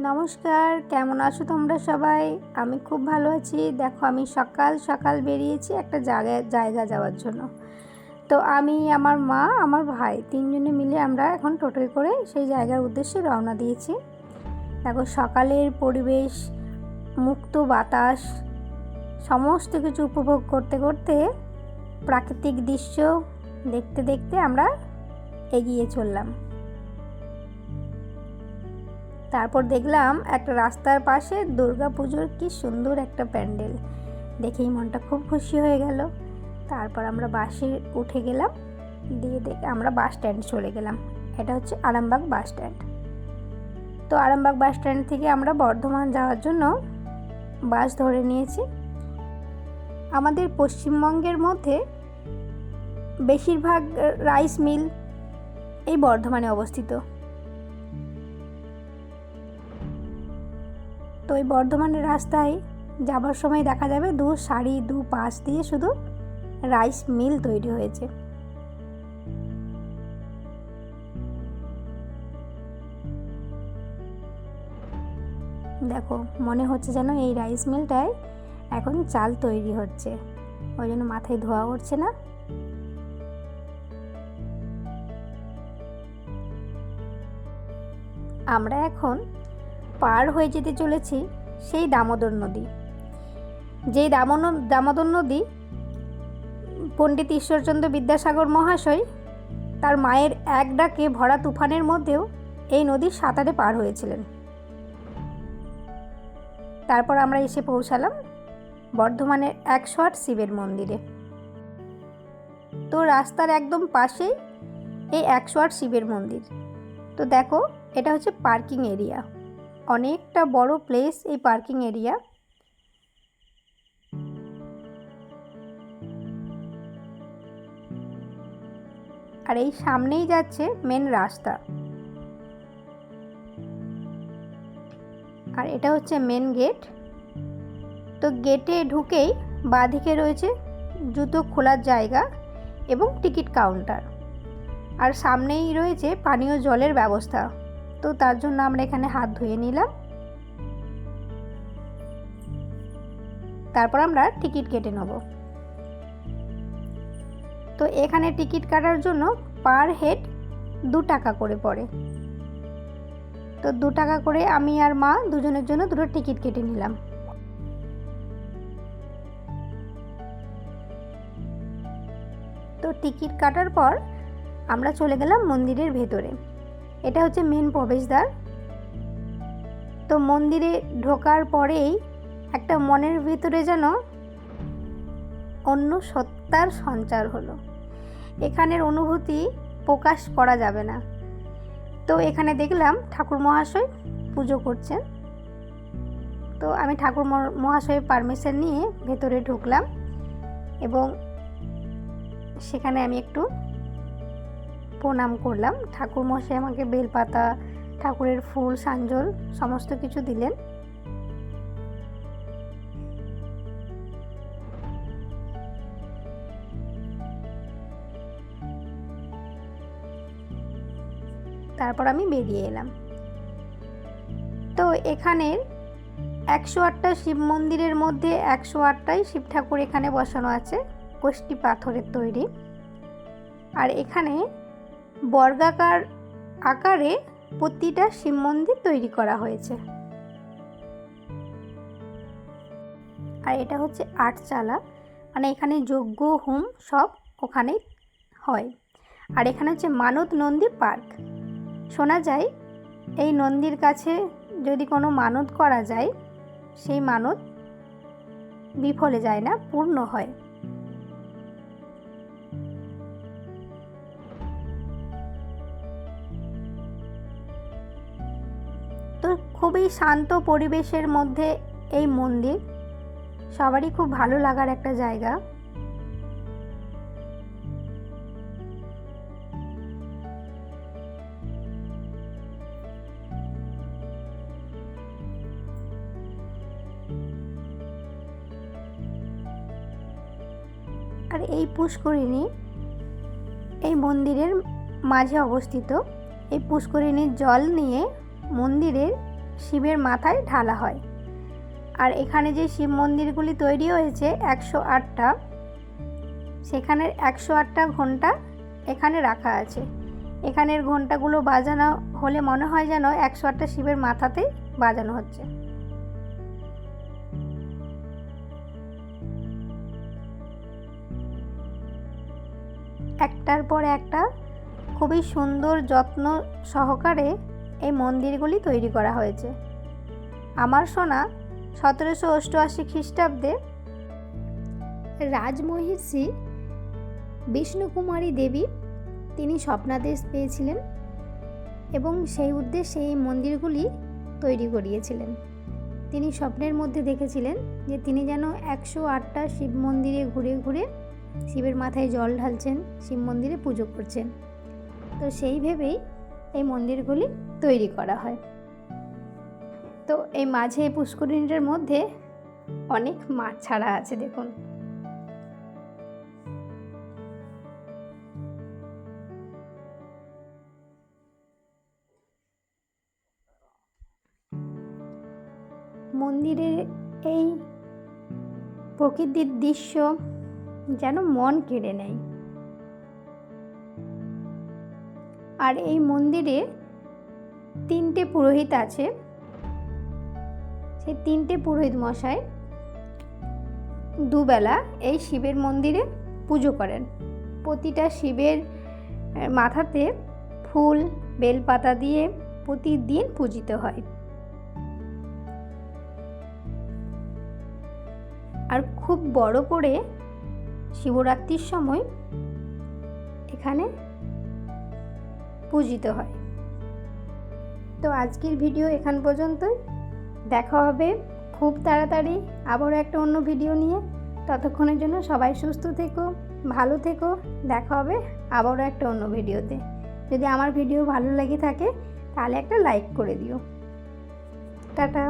নমস্কার, কেমন আছো তোমরা সবাই? আমি খুব ভালো আছি। দেখো, আমি সকাল সকাল বেরিয়েছি একটা জায়গা যাওয়ার জন্য। তো আমি, আমার মা, আমার ভাই তিনজনে মিলে আমরা এখন টোটোয় করে সেই জায়গার উদ্দেশ্যে রওনা দিয়েছি। দেখো, সকালের পরিবেশ, মুক্ত বাতাস, সমস্ত কিছু উপভোগ করতে করতে, প্রাকৃতিক দৃশ্য দেখতে দেখতে আমরা এগিয়ে চললাম। তারপর দেখলাম একটা রাস্তার পাশে দুর্গাপুজোর কি সুন্দর একটা প্যান্ডেল, দেখেই মনটা খুব খুশি হয়ে গেল। তারপর আমরা বাসে উঠে গেলাম, দিয়ে আমরা বাস স্ট্যান্ড চলে গেলাম। এটা হচ্ছে আরামবাগ বাস স্ট্যান্ড। তো আরামবাগ বাস স্ট্যান্ড থেকে আমরা বর্ধমান যাওয়ার জন্য বাস ধরে নিয়েছি। আমাদের পশ্চিমবঙ্গের মধ্যে বেশিরভাগ রাইস মিল এই বর্ধমানে অবস্থিত। তো এই বর্ধমানের রাস্তায় যাবার সময় দেখা যাবে দু পাশ দিয়ে শুধু রাইস মিল তৈরি হয়েছে। দেখো, মনে হচ্ছে যেন এই রাইস মিলটায় এখন চাল তৈরি হচ্ছে, ওই জন্য মাথায় ধোয়া উঠছে না। আমরা এখন পার হয়ে যেতে চলেছি সেই দামোদর নদী। যেই দামোদর নদী পণ্ডিত ঈশ্বরচন্দ্র বিদ্যাসাগর মহাশয় তার মায়ের এক ডাকে ভরা তুফানের মধ্যেও এই নদীর সাঁতারে পার হয়েছিলেন। তারপর আমরা এসে পৌঁছালাম বর্ধমানের 108 শিবের মন্দিরে। তো রাস্তার একদম পাশেই এই 108 শিবের মন্দির। তো দেখো, এটা হচ্ছে পার্কিং এরিয়া, অনেকটা বড় প্লেস এই পার্কিং এরিয়া। আর এই সামনেই যাচ্ছে মেন রাস্তা, আর এটা হচ্ছে মেন গেট। তো গেটে ঢুকেই বাঁদিকে রয়েছে জুতো খোলার জায়গা এবং টিকিট কাউন্টার, আর সামনেই রয়েছে পানীয় জলের ব্যবস্থা। তো তার জন্য আমরা এখানে হাত ধুয়ে নিলাম। তারপর আমরা টিকিট কেটে নেব। তো এখানে টিকিট কাটার জন্য পার হেড 2 টাকা করে পড়ে। তো 2 টাকা করে আমি আর মা দুজনের জন্য দুটো টিকিট কেটে নিলাম। তো টিকিট কাটার পর আমরা চলে গেলাম মন্দিরের ভেতরে। এটা হচ্ছে মেন প্রবেশদ্বার। তো মন্দিরে ঢোকার পরেই একটা মনের ভিতরে যেন অন্য সত্তার সঞ্চার হলো। এখানের অনুভূতি প্রকাশ করা যাবে না। তো এখানে দেখলাম ঠাকুর মহাশয় পুজো করছেন। তো আমি ঠাকুর মহাশয়ের পারমিশন নিয়ে ভেতরে ঢুকলাম এবং সেখানে আমি একটু প্রণাম করলাম। ঠাকুর মহাশয় আমাকে বেলপাতা, ঠাকুরের ফুল, সাঞ্জল সমস্ত কিছু দিলেন। তারপর আমি বেরিয়ে এলাম। তো এখানের 108টা শিব মন্দিরের মধ্যে 108টাই শিব ঠাকুর এখানে বসানো আছে, কোষ্টি পাথরের তৈরি। আর এখানে বর্গাকার আকারে প্রতিটা শিব মন্দির তৈরি করা হয়েছে। আর এটা হচ্ছে 8 চালা, মানে এখানে যজ্ঞ হোম সব ওখানেই হয়। আর এখানে হচ্ছে মানত নন্দী পার্ক। শোনা যায় এই নন্দীর কাছে যদি কোনো মানত করা যায়, সেই মানত বিফলে যায় না, পূর্ণ হয়। তো খুবই শান্ত পরিবেশের মধ্যে এই মন্দির, সবারই খুব ভালো লাগার একটা জায়গা। আর এই পুষ্করিণী এই মন্দিরের মাঝে অবস্থিত। এই পুষ্করিণীর জল নিয়ে মন্দিরের শিবের মাথায় ঢালা হয়। আর এখানে যে শিব মন্দিরগুলি তৈরি হয়েছে 108টা, সেখানের 108টা ঘণ্টা এখানে রাখা আছে। এখানের ঘণ্টাগুলো বাজানো হলে মনে হয় যেন 108টা শিবের মাথাতেই বাজানো হচ্ছে। একটার পর একটা খুবই সুন্দর যত্ন সহকারে এই মন্দিরগুলি তৈরি করা হয়েছে। আমার শোনা 1788 খ্রিস্টাব্দে রাজমহিষী বিষ্ণুকুমারী দেবী তিনি স্বপ্নাদেশ পেয়েছিলেন এবং সেই উদ্দেশ্যে এই মন্দিরগুলি তৈরি করিয়েছিলেন। তিনি স্বপ্নের মধ্যে দেখেছিলেন যে তিনি যেন 108টা শিব মন্দিরে ঘুরে ঘুরে শিবের মাথায় জল ঢালছেন, শিব মন্দিরে পুজো করছেন। তো সেই ভেবেই এই মন্দিরগুলি তৈরি করা হয়। তো এই মাঝে পুষ্করিণীটার মধ্যে অনেক মাছ ছাড়া আছে, দেখুন। মন্দিরের এই প্রকৃতির দৃশ্য যেন মন কেড়ে নেয়। আর এই মন্দিরে 3টে পুরোহিত আছে। সেই 3টে পুরোহিত মশাই দুবেলা এই শিবের মন্দিরে পুজো করেন। প্রতিটা শিবের মাথাতে ফুল বেলপাতা দিয়ে প্রতিদিন পূজিত হয়। আর খুব বড় করে শিবরাত্রির সময় এখানে পূজিত হয়। তো আজকের ভিডিও এখান পর্যন্তই। দেখা হবে খুব তাড়াতাড়ি আবারও একটা অন্য ভিডিও নিয়ে। ততক্ষণের জন্য সবাই সুস্থ থেকো, ভালো থেকো। দেখা হবে আবারও একটা অন্য ভিডিওতে। যদি আমার ভিডিও ভালো লেগে থাকে তাহলে একটা লাইক করে দিও। টাটা।